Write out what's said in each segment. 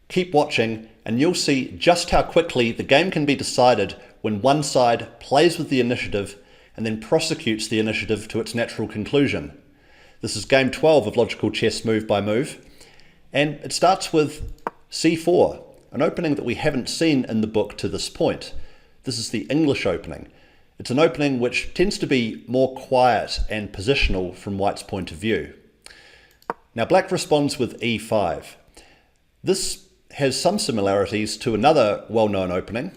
Keep watching and you'll see just how quickly the game can be decided when one side plays with the initiative and then prosecutes the initiative to its natural conclusion. This is game 12 of Logical Chess Move by Move, and it starts with c4, an opening that we haven't seen in the book to this point. This is the English opening. It's an opening which tends to be more quiet and positional from White's point of view. Now Black responds with e5. This has some similarities to another well-known opening.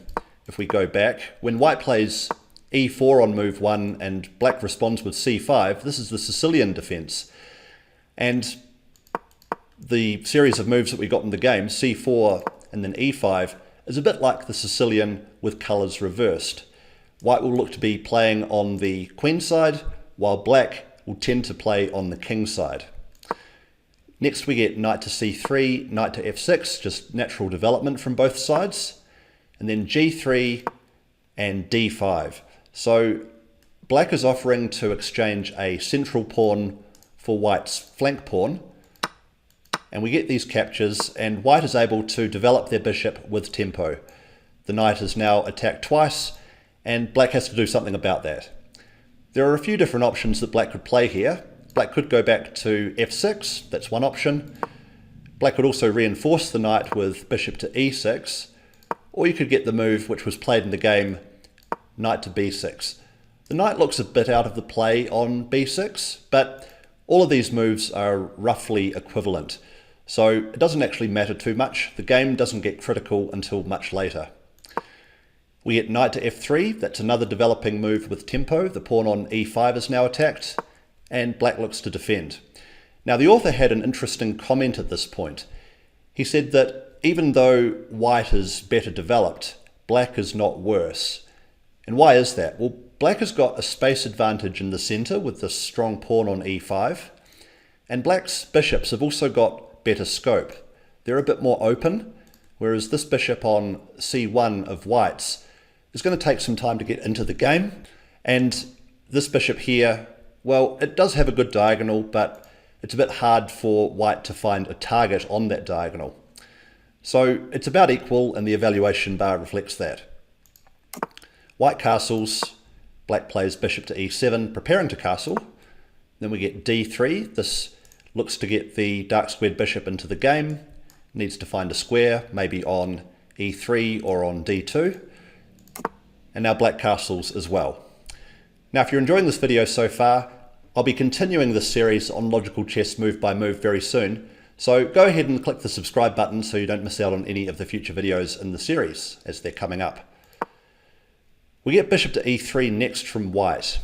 If we go back, when White plays e4 on move 1 and Black responds with c5, this is the Sicilian defense. And the series of moves that we got in the game, c4 and then e5, is a bit like the Sicilian with colours reversed. White will look to be playing on the queen side, while Black will tend to play on the king side. Next we get knight to c3, knight to f6, just natural development from both sides, and then g3 and d5. So Black is offering to exchange a central pawn for White's flank pawn, and we get these captures, and White is able to develop their bishop with tempo. The knight is now attacked twice, and Black has to do something about that. There are a few different options that Black could play here. Black could go back to f6, that's one option. Black could also reinforce the knight with bishop to e6, or you could get the move which was played in the game, knight to b6. The knight looks a bit out of the play on b6, but all of these moves are roughly equivalent, so it doesn't actually matter too much. The game doesn't get critical until much later. We get knight to f3, that's another developing move with tempo. The pawn on e5 is now attacked, and Black looks to defend. Now the author had an interesting comment at this point. He said that even though White is better developed, Black is not worse. And why is that? Well, Black has got a space advantage in the centre with this strong pawn on e5, and Black's bishops have also got better scope. They're a bit more open, whereas this bishop on c1 of White's is going to take some time to get into the game, and this bishop here, well, it does have a good diagonal, but it's a bit hard for White to find a target on that diagonal. So it's about equal, and the evaluation bar reflects that. White castles, Black plays bishop to e7, preparing to castle. Then we get d3. This looks to get the dark squared bishop into the game. Needs to find a square, maybe on e3 or on d2. And now Black castles as well. Now, if you're enjoying this video so far, I'll be continuing this series on Logical Chess Move by Move very soon, so go ahead and click the subscribe button so you don't miss out on any of the future videos in the series as they're coming up. We get bishop to e3 next from White.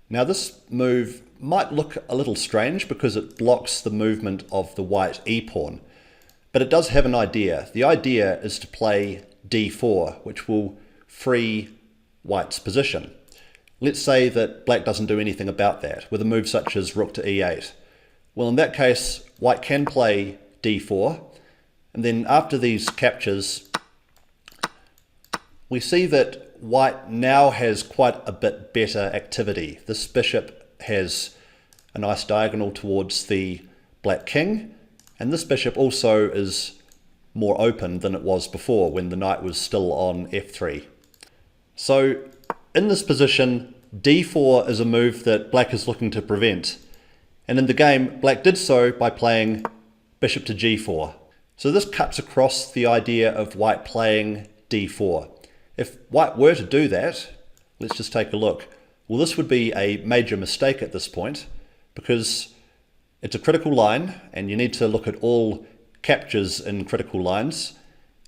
Now this move might look a little strange because it blocks the movement of the White e-pawn, but it does have an idea. The idea is to play d4, which will free White's position. Let's say that Black doesn't do anything about that with a move such as rook to e8. Well, in that case, White can play d4, and then after these captures, we see that White now has quite a bit better activity. This bishop has a nice diagonal towards the Black king, and this bishop also is more open than it was before when the knight was still on f3. So in this position, d4 is a move that Black is looking to prevent. And in the game, Black did so by playing bishop to g4. So this cuts across the idea of White playing d4. If White were to do that, let's just take a look. Well, this would be a major mistake at this point because it's a critical line and you need to look at all captures in critical lines.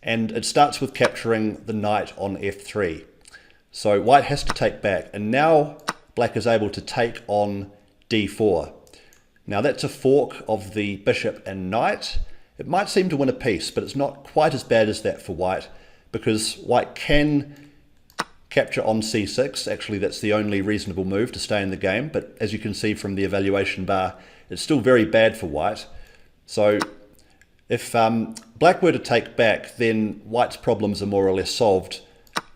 And it starts with capturing the knight on f3. So White has to take back, and now Black is able to take on d4. Now that's a fork of the bishop and knight. It might seem to win a piece, but it's not quite as bad as that for White, because White can capture on c6. Actually, that's the only reasonable move to stay in the game, but as you can see from the evaluation bar, it's still very bad for White. So if Black were to take back, then White's problems are more or less solved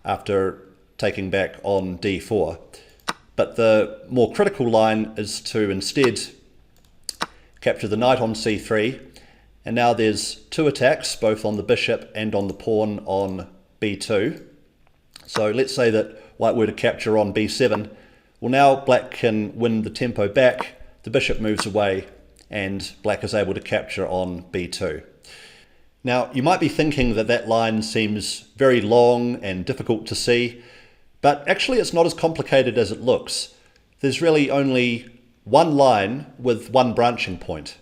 after taking back on d4. But the more critical line is to instead capture the knight on c3, And now there's two attacks, both on the bishop and on the pawn on b2. So let's say that white were to capture on b7. Well, now black can win the tempo back, the bishop moves away, and black is able to capture on b2. Now, you might be thinking that that line seems very long and difficult to see, but actually it's not as complicated as it looks. There's really only one line with one branching point.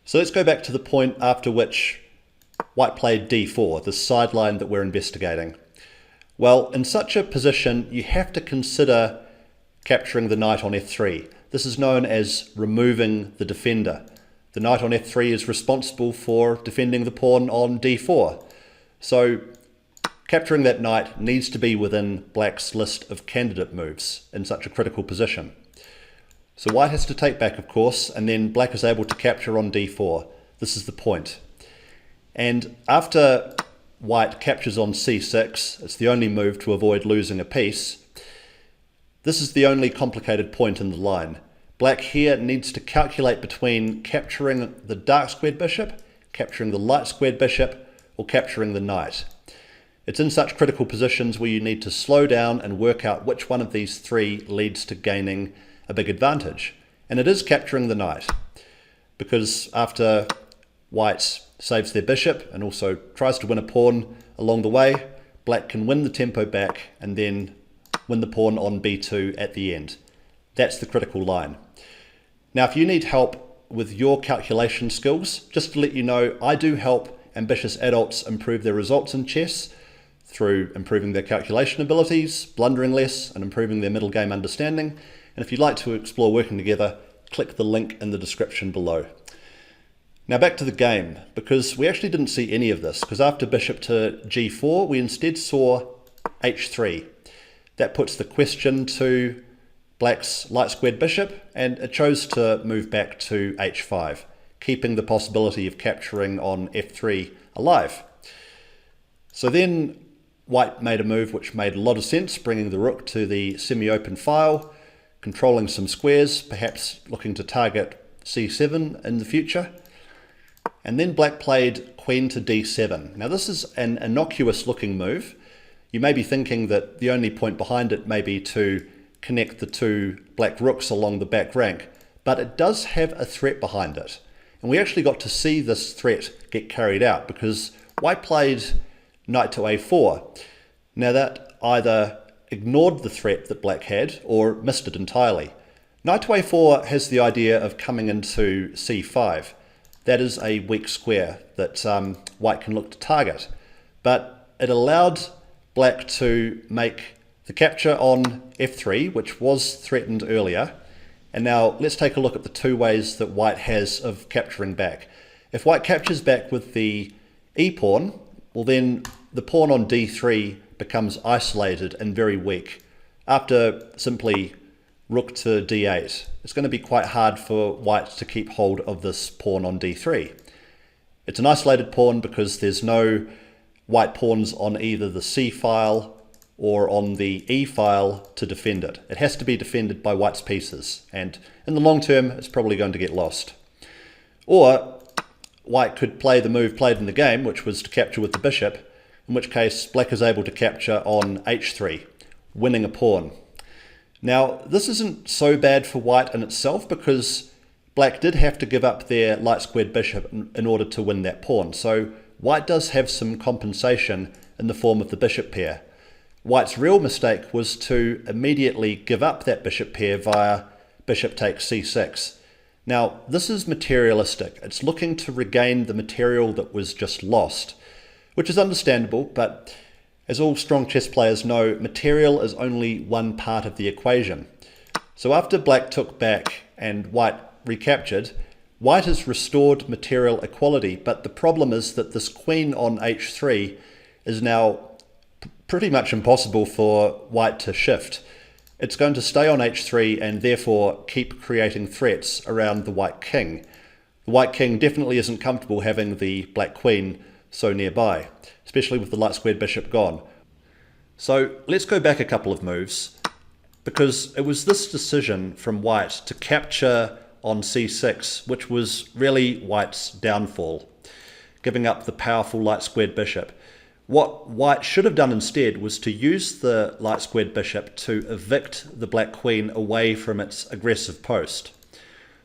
So let's go back to the point after which white played d4, the sideline that we're investigating. Well, in such a position, you have to consider capturing the knight on f3. This is known as removing the defender. The knight on f3 is responsible for defending the pawn on d4. So capturing that knight needs to be within black's list of candidate moves in such a critical position. So white has to take back, of course, and then black is able to capture on d4. This is the point. And after white captures on c6, it's the only move to avoid losing a piece. This is the only complicated point in the line. Black here needs to calculate between capturing the dark squared bishop, capturing the light squared bishop, or capturing the knight. It's in such critical positions where you need to slow down and work out which one of these three leads to gaining a big advantage. And it is capturing the knight, because after white saves their bishop and also tries to win a pawn along the way, black can win the tempo back and then win the pawn on b2 at the end. That's the critical line. Now, if you need help with your calculation skills, just to let you know, I do help ambitious adults improve their results in chess through improving their calculation abilities, blundering less, and improving their middle game understanding. And if you'd like to explore working together, click the link in the description below. Now back to the game, because we actually didn't see any of this, because after bishop to g4, we instead saw h3. That puts the question to black's light squared bishop, and it chose to move back to h5, keeping the possibility of capturing on f3 alive. So then white made a move which made a lot of sense, bringing the rook to the semi-open file, controlling some squares, perhaps looking to target c7 in the future. And then black played queen to d7. Now this is an innocuous looking move. You may be thinking that the only point behind it may be to connect the two black rooks along the back rank, but it does have a threat behind it. And we actually got to see this threat get carried out because white played knight to a4. Now that either ignored the threat that black had or missed it entirely. Knight to a4 has the idea of coming into c5. That is a weak square that white can look to target, but it allowed black to make the capture on f3, which was threatened earlier. And now let's take a look at the two ways that white has of capturing back. If white captures back with the e-pawn, well then the pawn on d3 becomes isolated and very weak. After simply rook to d8, it's going to be quite hard for white to keep hold of this pawn on d3. It's an isolated pawn because there's no white pawns on either the c file or on the e file to defend it. It has to be defended by white's pieces, and in the long term it's probably going to get lost. Or white could play the move played in the game, which was to capture with the bishop, in which case black is able to capture on h3, winning a pawn. Now, this isn't so bad for white in itself because black did have to give up their light squared bishop in order to win that pawn. So white does have some compensation in the form of the bishop pair. White's real mistake was to immediately give up that bishop pair via bishop takes c6. Now, this is materialistic. It's looking to regain the material that was just lost, which is understandable, but as all strong chess players know, material is only one part of the equation. So after black took back and white recaptured, white has restored material equality, but the problem is that this queen on h3 is now pretty much impossible for white to shift. It's going to stay on h3 and therefore keep creating threats around the white king. The white king definitely isn't comfortable having the black queen so nearby, especially with the light squared bishop gone. So let's go back a couple of moves, because it was this decision from white to capture on c6 which was really white's downfall. giving up the powerful light-squared bishop. What white should have done instead was to use the light-squared bishop to evict the black queen away from its aggressive post.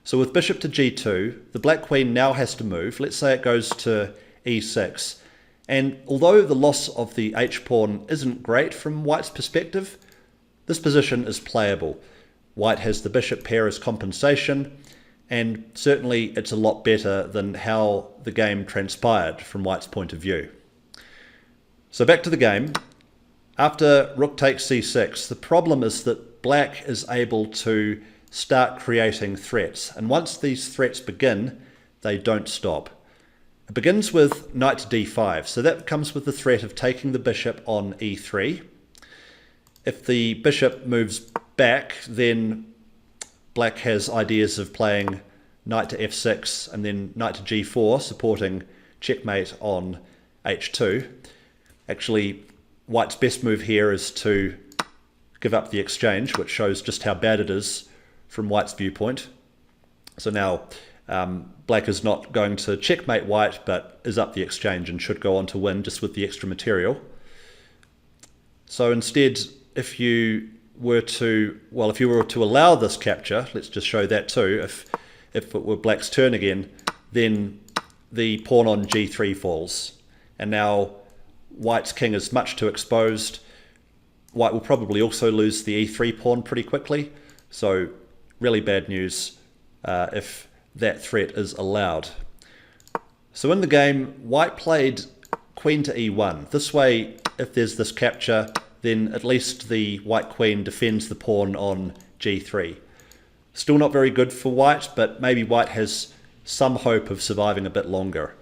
So with bishop to g2, the black queen now has to move. Let's say it goes to e6. And although the loss of the h-pawn isn't great from white's perspective, this position is playable. White has the bishop pair as compensation, and certainly it's a lot better than how the game transpired from white's point of view. So back to the game. After rook takes c6, the problem is that black is able to start creating threats. And once these threats begin, they don't stop. It begins with knight to d5. So that comes with the threat of taking the bishop on e3. If the bishop moves back, then black has ideas of playing knight to f6 and then knight to g4, supporting checkmate on h2. Actually, white's best move here is to give up the exchange, which shows just how bad it is from white's viewpoint. So now black is not going to checkmate white, but is up the exchange and should go on to win just with the extra material. So instead, if you were to allow this capture, let's just show that too. If it were black's turn again, then the pawn on g3 falls, and now white's king is much too exposed. White will probably also lose the e3 pawn pretty quickly, so really bad news if that threat is allowed. So in the game, white played queen to e1. This way, if there's this capture, then at least the white queen defends the pawn on g3. Still not very good for white, but maybe white has some hope of surviving a bit longer.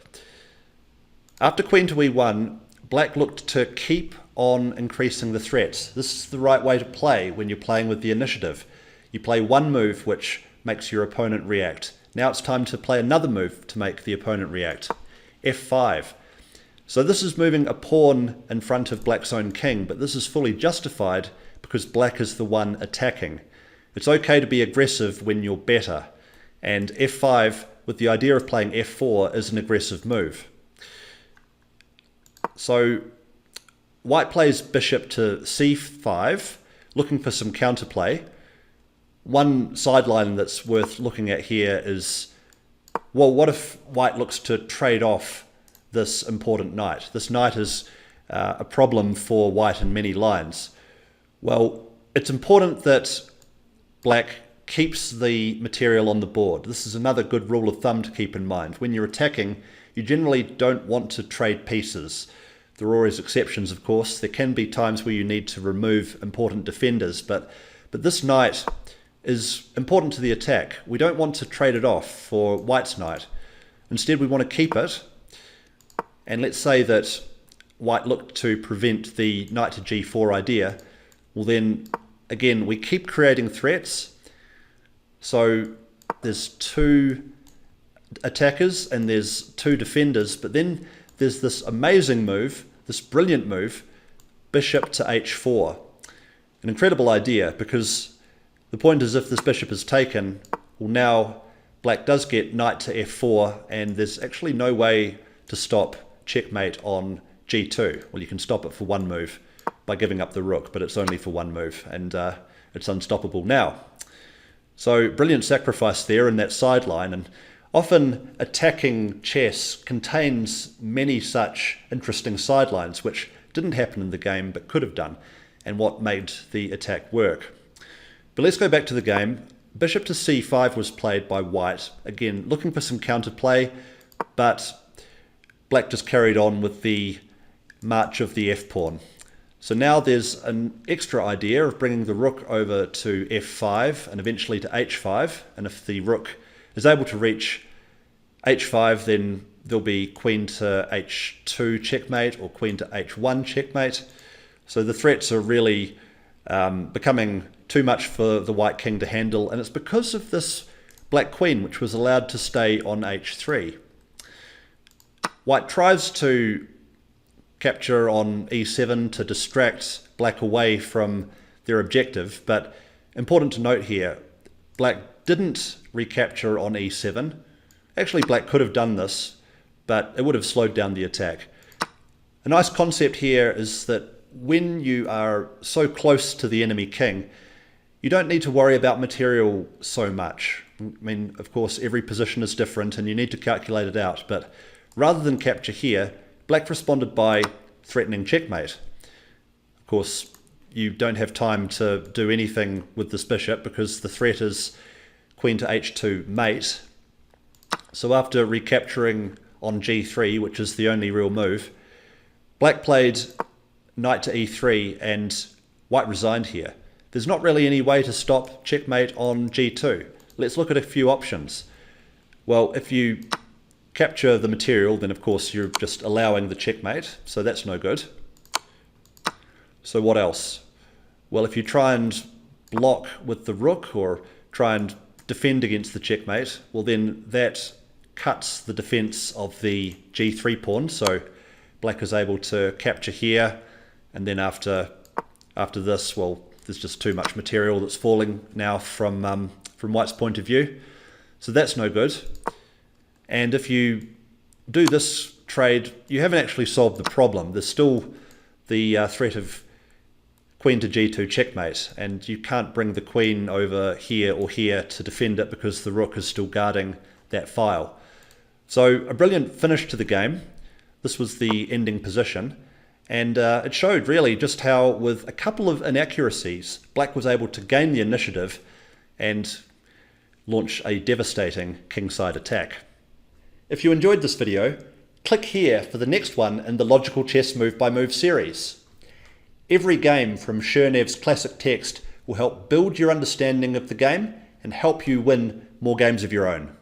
After queen to e1, black looked to keep on increasing the threats. This is the right way to play when you're playing with the initiative. You play one move which makes your opponent react. Now it's time to play another move to make the opponent react. f5. So this is moving a pawn in front of black's own king, but this is fully justified because black is the one attacking. It's okay to be aggressive when you're better, and f5 with the idea of playing f4 is an aggressive move. So white plays bishop to c5, looking for some counterplay. One sideline that's worth looking at here is, well, what if white looks to trade off this important knight? This knight is a problem for white in many lines. Well, it's important that black keeps the material on the board. This is another good rule of thumb to keep in mind. When you're attacking, you generally don't want to trade pieces. There are always exceptions, of course. There can be times where you need to remove important defenders, but this knight is important to the attack. We don't want to trade it off for white's knight. Instead, we want to keep it. And let's say that white looked to prevent the knight to g4 idea. Well then, again, we keep creating threats. So there's two attackers and there's two defenders, but then there's this amazing move, this brilliant move, bishop to h4. An incredible idea, because the point is if this bishop is taken, well now black does get knight to f4, and there's actually no way to stop checkmate on g2. Well, you can stop it for one move by giving up the rook, but it's only for one move, and it's unstoppable now. So brilliant sacrifice there in that sideline, and often attacking chess contains many such interesting sidelines which didn't happen in the game but could have done, and what made the attack work. But let's go back to the game. Bishop to c5 was played by white, again looking for some counterplay, but black just carried on with the march of the f-pawn. So now there's an extra idea of bringing the rook over to f5 and eventually to h5, and if the rook is able to reach h5, then there'll be queen to h2 checkmate or queen to h1 checkmate. So the threats are really becoming too much for the white king to handle, and it's because of this black queen which was allowed to stay on h3. White tries to capture on e7 to distract black away from their objective, but important to note here, black didn't recapture on e7. Actually, black could have done this, but it would have slowed down the attack. A nice concept here is that when you are so close to the enemy king, you don't need to worry about material so much. I mean, of course, every position is different and you need to calculate it out, but rather than capture here, black responded by threatening checkmate. Of course, you don't have time to do anything with this bishop because the threat is queen to h2 mate. So after recapturing on g3, which is the only real move, black played knight to e3 and white resigned here. There's not really any way to stop checkmate on g2. Let's look at a few options. Well, if you capture the material, then of course you're just allowing the checkmate, so that's no good. So what else? Well, if you try and block with the rook or try and defend against the checkmate, well then that cuts the defense of the g3 pawn, so black is able to capture here, and then after this, well, there's just too much material that's falling now from white's point of view. So that's no good. And if you do this trade, you haven't actually solved the problem. There's still the threat of queen to g2 checkmate, and you can't bring the queen over here or here to defend it because the rook is still guarding that file. So a brilliant finish to the game. This was the ending position. And it showed really just how, with a couple of inaccuracies, black was able to gain the initiative and launch a devastating kingside attack. If you enjoyed this video, click here for the next one in the Logical Chess Move by Move series. Every game from Chernev's classic text will help build your understanding of the game and help you win more games of your own.